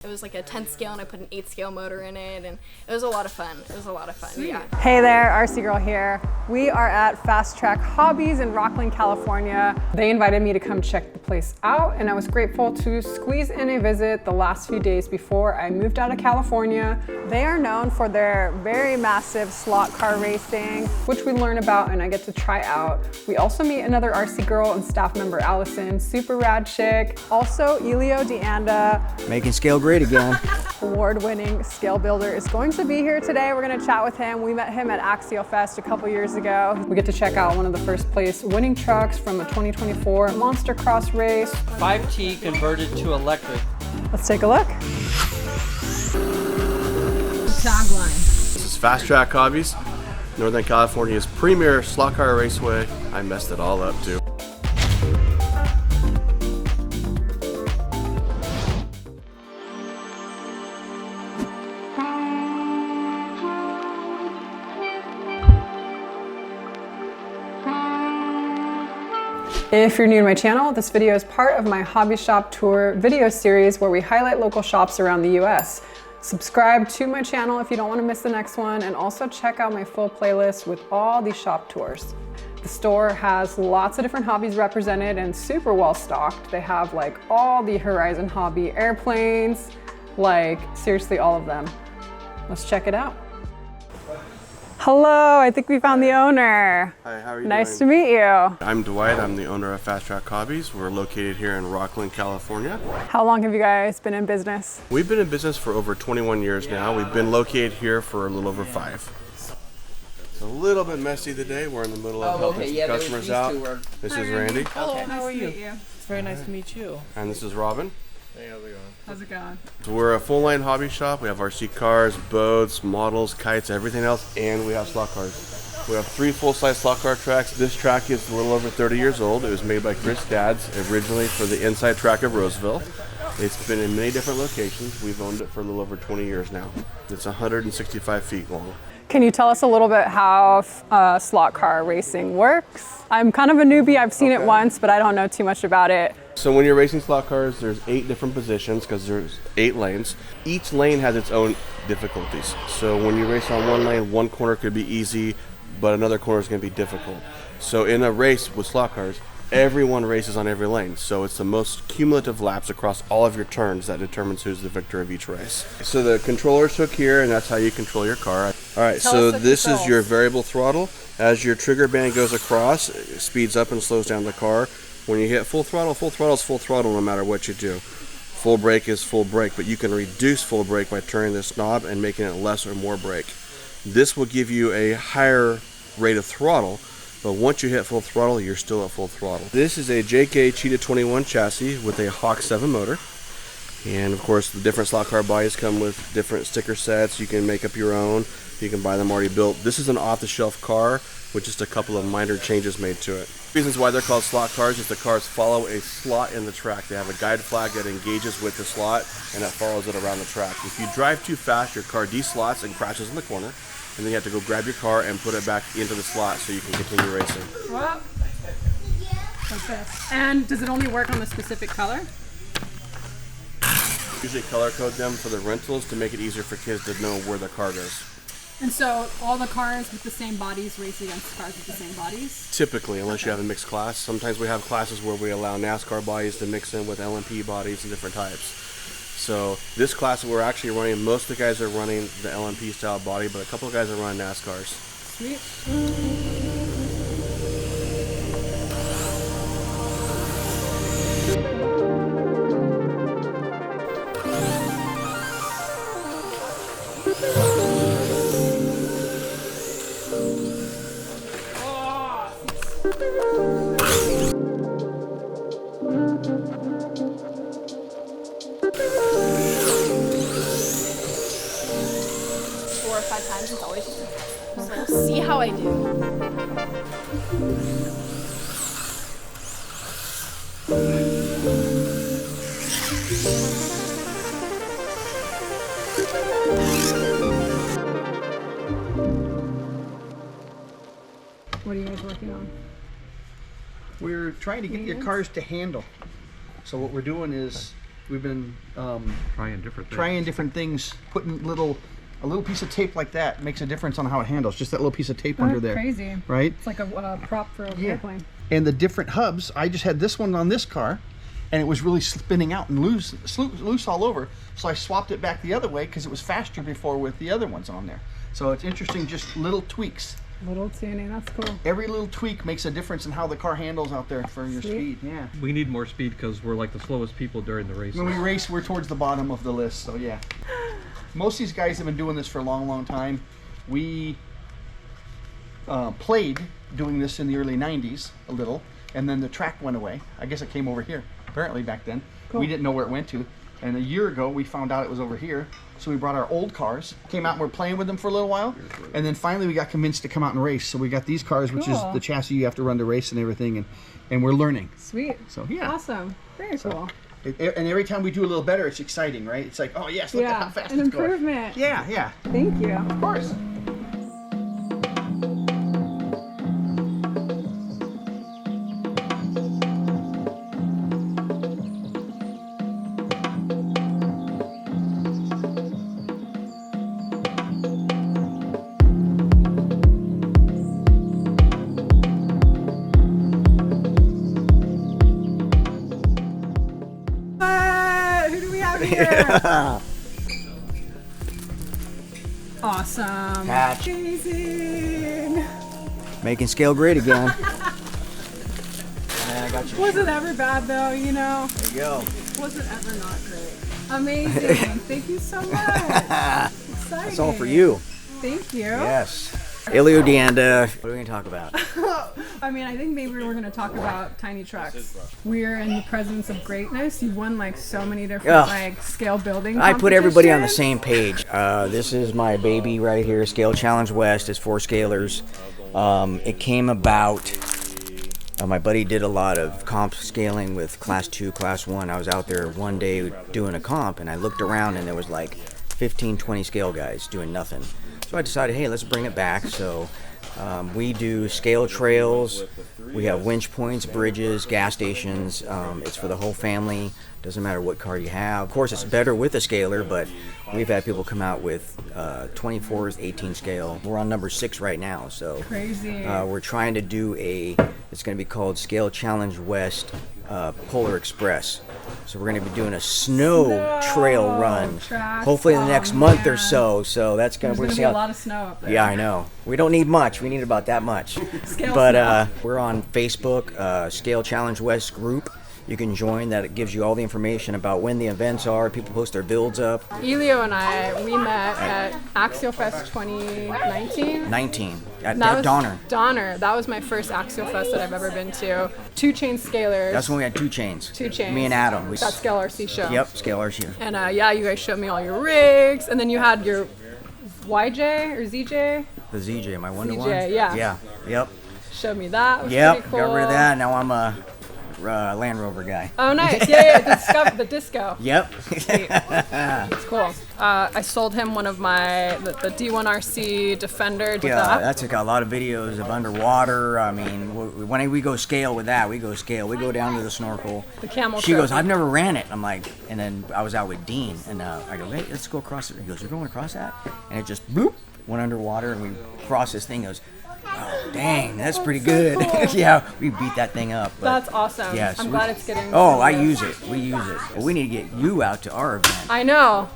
It was like a 10th scale and I put an 8th scale motor in it, and it was a lot of fun. It was a lot of fun, yeah. Hey there, RC Girl here. We are at Fast Track Hobbies in Rocklin, California. They invited me to come check the place out, and I was grateful to squeeze in a visit the last few days before I moved out of California. They are known for their very massive slot car racing, which we learn about and I get to try out. We also meet another RC Girl and staff member Allison, super rad chick. Also Elio Deanda, making scale great again. Award-winning scale builder, is going to be here today. We're gonna chat with him. We met him at Axialfest a couple years ago. We get to check out one of the first place winning trucks from a 2024 Monster Cross race. 5T converted to electric. Let's take a look. Tagline. This is Fast Track Hobbies, Northern California's premier slot car raceway. I messed it all up too. If you're new to my channel, this video is part of my hobby shop tour video series where we highlight local shops around the US. Subscribe to my channel if you don't want to miss the next one, and also check out my full playlist with all these shop tours. The store has lots of different hobbies represented and super well stocked. They have like all the Horizon Hobby airplanes, like seriously all of them. Let's check it out. Hello, I think we found the owner. Hi, how are you Nice doing? to meet you. I'm Dwight, I'm the owner of Fast Track Hobbies. We're located here in Rocklin, California. How long have you guys been in business? We've been in business for over 21 years now. We've been located here for a little over 5. It's a little bit messy today. We're in the middle of helping some customers out. This is Randy. Hello, how are you? It's very nice to meet you. And this is Robin. Hey, how's it going? How's it going? So we're a full-line hobby shop. We have RC cars, boats, models, kites, everything else, and we have slot cars. We have 3 full-size slot car tracks. This track is a little over 30 years old. It was made by Chris Dadds, originally for the inside track of Roseville. It's been in many different locations. We've owned it for a little over 20 years now. It's 165 feet long. Can you tell us a little bit how slot car racing works? I'm kind of a newbie. I've seen it once, but I don't know too much about it. So when you're racing slot cars, there's 8 different positions because there's 8 lanes. Each lane has its own difficulties. So when you race on one lane, one corner could be easy, but another corner is going to be difficult. So in a race with slot cars, everyone races on every lane. So it's the most cumulative laps across all of your turns that determines who's the victor of each race. So the controller's hook here, and that's how you control your car. All right, so this is your variable throttle. As your trigger band goes across, it speeds up and slows down the car. When you hit full throttle is full throttle no matter what you do. Full brake is full brake, but you can reduce full brake by turning this knob and making it less or more brake. This will give you a higher rate of throttle, but once you hit full throttle, you're still at full throttle. This is a JK Cheetah 21 chassis with a Hawk 7 motor. And of course, the different slot car bodies come with different sticker sets. You can make up your own. You can buy them already built. This is an off-the-shelf car with just a couple of minor changes made to it. Reasons why they're called slot cars is the cars follow a slot in the track. They have a guide flag that engages with the slot and that follows it around the track. If you drive too fast, your car deslots and crashes in the corner, and then you have to go grab your car and put it back into the slot so you can continue racing. What? What's this? And does it only work on the specific color? Usually color code them for the rentals to make it easier for kids to know where the car goes. And so all the cars with the same bodies race against cars with the same bodies? Typically, unless you have a mixed class. Sometimes we have classes where we allow NASCAR bodies to mix in with LMP bodies and different types. So this class that we're actually running, most of the guys are running the LMP style body, but a couple of guys are running NASCARs. Sweet. Times it's always just like, see how I do. What are you guys working on? We're trying to get your cars to handle. So what we're doing is we've been Trying different things. Putting a little piece of tape like that makes a difference on how it handles. Just that little piece of tape under there. Crazy. Right? It's like a prop for an airplane. And the different hubs, I just had this one on this car, and it was really spinning out and loose all over. So I swapped it back the other way because it was faster before with the other ones on there. So it's interesting, just little tweaks. Little tuning, that's cool. Every little tweak makes a difference in how the car handles out there for your speed. Yeah. We need more speed because we're like the slowest people during the race. When we race, we're towards the bottom of the list, so yeah. Most of these guys have been doing this for a long, long time. We played doing this in the early 90s a little, and then the track went away. I guess it came over here, apparently back then. Cool. We didn't know where it went to. And a year ago, we found out it was over here. So we brought our old cars, came out and we're playing with them for a little while. And then finally we got convinced to come out and race. So we got these cars, which is the chassis you have to run to race and everything. And we're learning. Sweet. So yeah. Awesome. Very cool. And every time we do a little better, it's exciting, right? It's like, oh yes, look at how fast it's going. An improvement. Yeah, yeah. Thank you. Of course. Awesome. Patch. Amazing. Making scale great again. I got you. Wasn't ever bad though, you know. There you go. Wasn't ever not great. Amazing. Thank you so much. Exciting. That's all for you. Thank you. Yes. Elio Deanda. What are we going to talk about? I mean, I think maybe we're going to talk about tiny trucks. We're in the presence of greatness. You've won like so many different like scale building I put everybody on the same page. This is my baby right here, Scale Challenge West. It's for scalers. It came about, my buddy did a lot of comp scaling with class 2, class 1. I was out there one day doing a comp and I looked around and there was like 15, 20 scale guys doing nothing. So I decided, hey, let's bring it back. So we do scale trails. We have winch points, bridges, gas stations. It's for the whole family. Doesn't matter what car you have. Of course, it's better with a scaler, but we've had people come out with 24s, 18 scale. We're on number 6 right now. So crazy. We're trying to do it's going to be called Scale Challenge West Polar Express. So we're going to be doing a snow trail run, hopefully in the next month or so. So that's going to be a lot of snow up there. Yeah, I know. We don't need much. We need about that much. But we're on Facebook, Scale Challenge West group. You can join that. It gives you all the information about when the events are. People post their builds up. Elio and we met at Axialfest 2019. At Donner. Donner. That was my first Axialfest that I've ever been to. 2 chain scalers. That's when we had 2 chains. 2 chains. Me and Adam. That Scale RC show. Yep, Scale RC. And yeah, you guys showed me all your rigs. And then you had your YJ or ZJ? The ZJ, my 1-to-1? ZJ, yeah. Yeah, yep. Showed me that. It was yep, pretty cool. Got rid of that. Now I'm a Land Rover guy. Oh, nice. Yeah, the disco. Yep. It's cool. I sold him one of the D1 RC Defender. That's got a lot of videos of underwater. I mean, when we go scale with that, we go down to the snorkel. The camel She goes, I've never ran it. I'm like, and then I was out with Dean, and I go, hey, let's go across it. He goes, you're going across that? And it just, boop, went underwater, and we crossed this thing. He goes, oh, dang, that's pretty good. So cool. Yeah, we beat that thing up. That's awesome. Yes, I'm glad it's getting... Oh, I use it. We use it. But we need to get you out to our event. I know.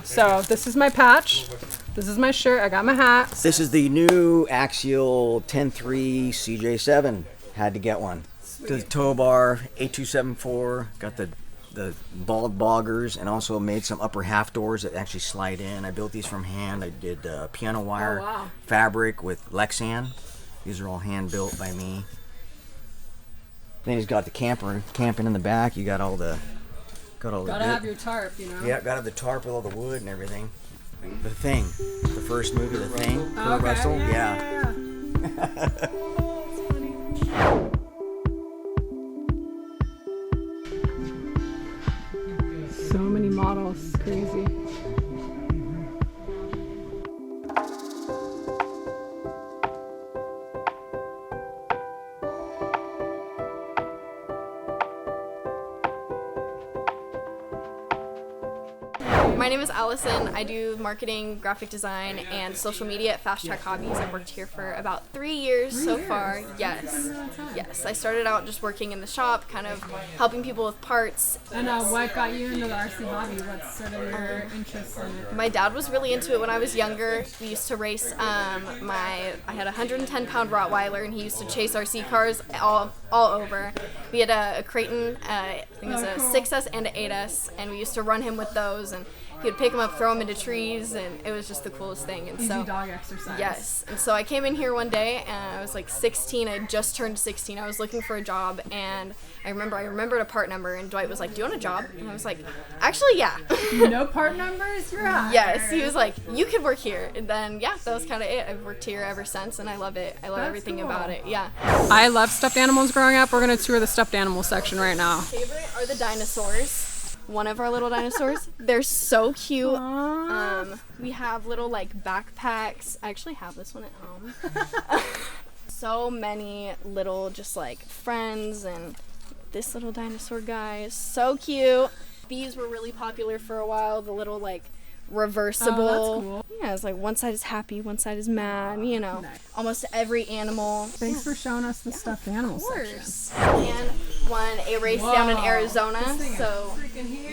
So this is my patch. This is my shirt. I got my hat. This is the new Axial 10.3 CJ7. Had to get one. The tow bar, 8274. Got the bald boggers, and also made some upper half doors that actually slide in. I built these from hand. I did piano wire fabric with Lexan. These are all hand built by me. Then he's got the camping in the back. You got all the gotta have your tarp, you know. Yeah, gotta have the tarp with all the wood and everything. The Thing, the first movie, The Thing, Kurt Russell. Yeah. So many models, crazy. Allison. I do marketing, graphic design, and social media at Fast Track Hobbies. I've worked here for about 3 years so far. Yes. Yes. I started out just working in the shop, kind of helping people with parts. And what got you into the RC hobby? What's sort of your interest in it? My dad was really into it when I was younger. We used to race. I had a 110-pound Rottweiler, and he used to chase RC cars all over. We had a Creighton, I think it was a 6S and an 8S, and we used to run him with those, and he would pick him up, throw him into trees, and it was just the coolest thing. And Easy so, dog exercise. yes. And so I came in here one day, and I was like 16. I had just turned 16. I was looking for a job, and I remembered a part number, and Dwight was like, "Do you want a job?" And I was like, "Actually, yeah." No part numbers? You're out. Yes, he was like, "You could work here." And then, yeah, that was kind of it. I've worked here ever since, and I love it. I love everything about it. Yeah. I love stuffed animals growing up. We're going to tour the stuffed animal section right now. Favorite are the dinosaurs. One of our little dinosaurs. They're so cute. We have little like backpacks. I actually have this one at home. So many little just like friends, and this little dinosaur guy is so cute. These were really popular for a while. The little like reversible. Oh, that's cool. Yeah, it's like one side is happy, one side is mad, you know. Nice. Almost every animal. Thanks for showing us the stuffed animal section. And won a race down in Arizona. So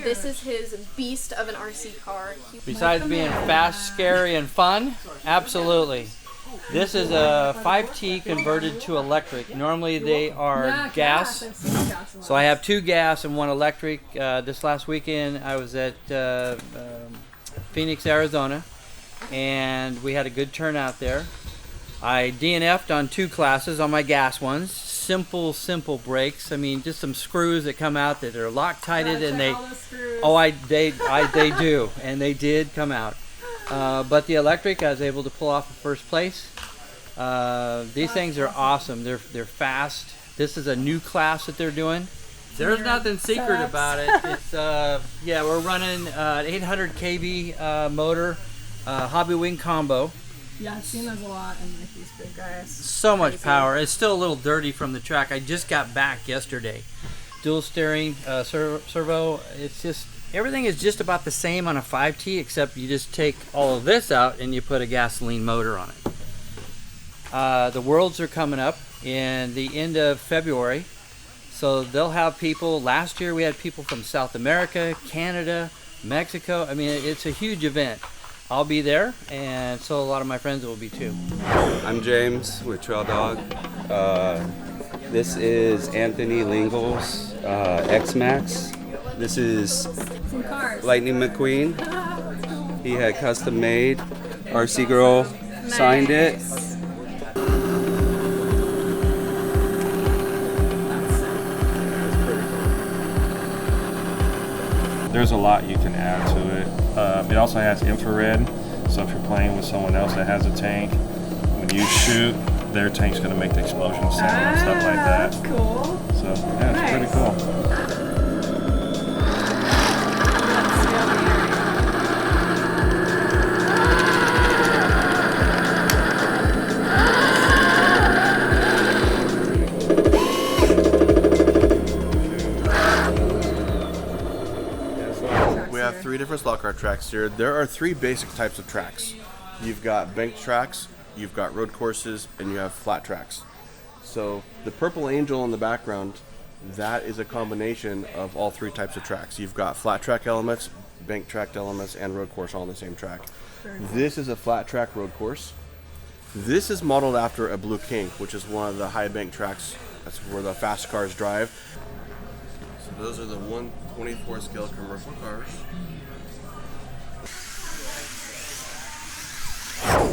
this is his beast of an RC car. Besides being fast, scary, and fun, absolutely. This is a 5T converted to electric. Normally they are gas. So I have 2 gas and 1 electric. This last weekend I was at Phoenix, Arizona, and we had a good turnout there. I DNF'd on 2 classes on my gas ones. Simple brakes. I mean, just some screws that come out that are Loctited, and they do, and they did come out. But the electric, I was able to pull off the first place. These things are awesome. They're fast. This is a new class that they're doing. There's nothing secret about it. It's yeah, we're running an 800 kV motor, hobby wing combo. Yeah, I've seen those a lot in like these big guys. So much power. It's still a little dirty from the track. I just got back yesterday. Dual steering, servo. It's just everything is just about the same on a 5T, except you just take all of this out and you put a gasoline motor on it. The Worlds are coming up in the end of February. So they'll have people. Last year we had people from South America, Canada, Mexico. I mean, it's a huge event. I'll be there, and so a lot of my friends will be too. I'm James with Trail Dog. This is Anthony Lingle's X-Max. This is Lightning McQueen. He had custom made. RC Girl signed it. There's a lot you can add to it. It also has infrared, so if you're playing with someone else that has a tank, when you shoot, their tank's going to make the explosion sound and stuff like that. That's cool. So yeah, it's pretty cool. We have 3 different slot car tracks here. There are 3 basic types of tracks. You've got banked tracks, you've got road courses, and you have flat tracks. So the purple angel in the background, that is a combination of all 3 types of tracks. You've got flat track elements, banked track elements, and road course all on the same track. This is a flat track road course. This is modeled after a Blue King, which is one of the high bank tracks. That's where the fast cars drive. So those are the 1/24 scale commercial cars.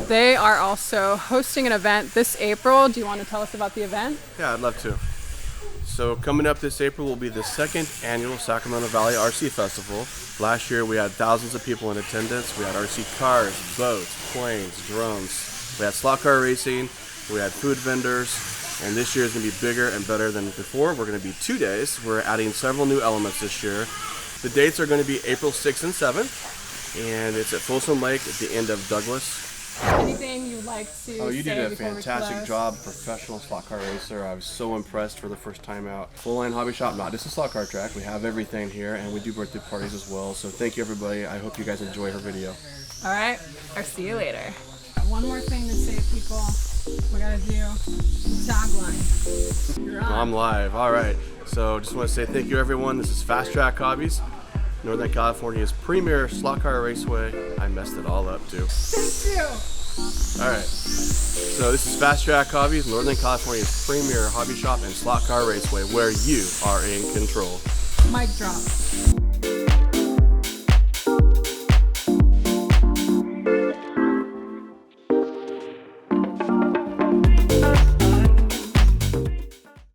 They are also hosting an event this April. Do you want to tell us about the event? Yeah, I'd love to. So coming up this April will be the 2nd annual Sacramento Valley RC Festival. Last year we had thousands of people in attendance. We had RC cars, boats, planes, drones. We had slot car racing. We had food vendors. And this year is going to be bigger and better than before. We're going to be 2 days. We're adding several new elements this year. The dates are going to be April 6th and 7th. And it's at Folsom Lake at the end of Douglas. Anything you'd like to Oh, you say did a before we fantastic close? job, professional slot car racer. I was so impressed for the first time out. Full line hobby shop, not just a slot car track. We have everything here, and we do birthday parties as well. So thank you, everybody. I hope you guys enjoy her video. All right, I'll see you later. One more thing to say, people. We gotta do tagline. You're on. I'm live. All right. So just want to say thank you, everyone. This is Fast Track Hobbies, Northern California's premier slot car raceway. I messed it all up too. Thank you. All right. So this is Fast Track Hobbies, Northern California's premier hobby shop and slot car raceway, where you are in control. Mic drop.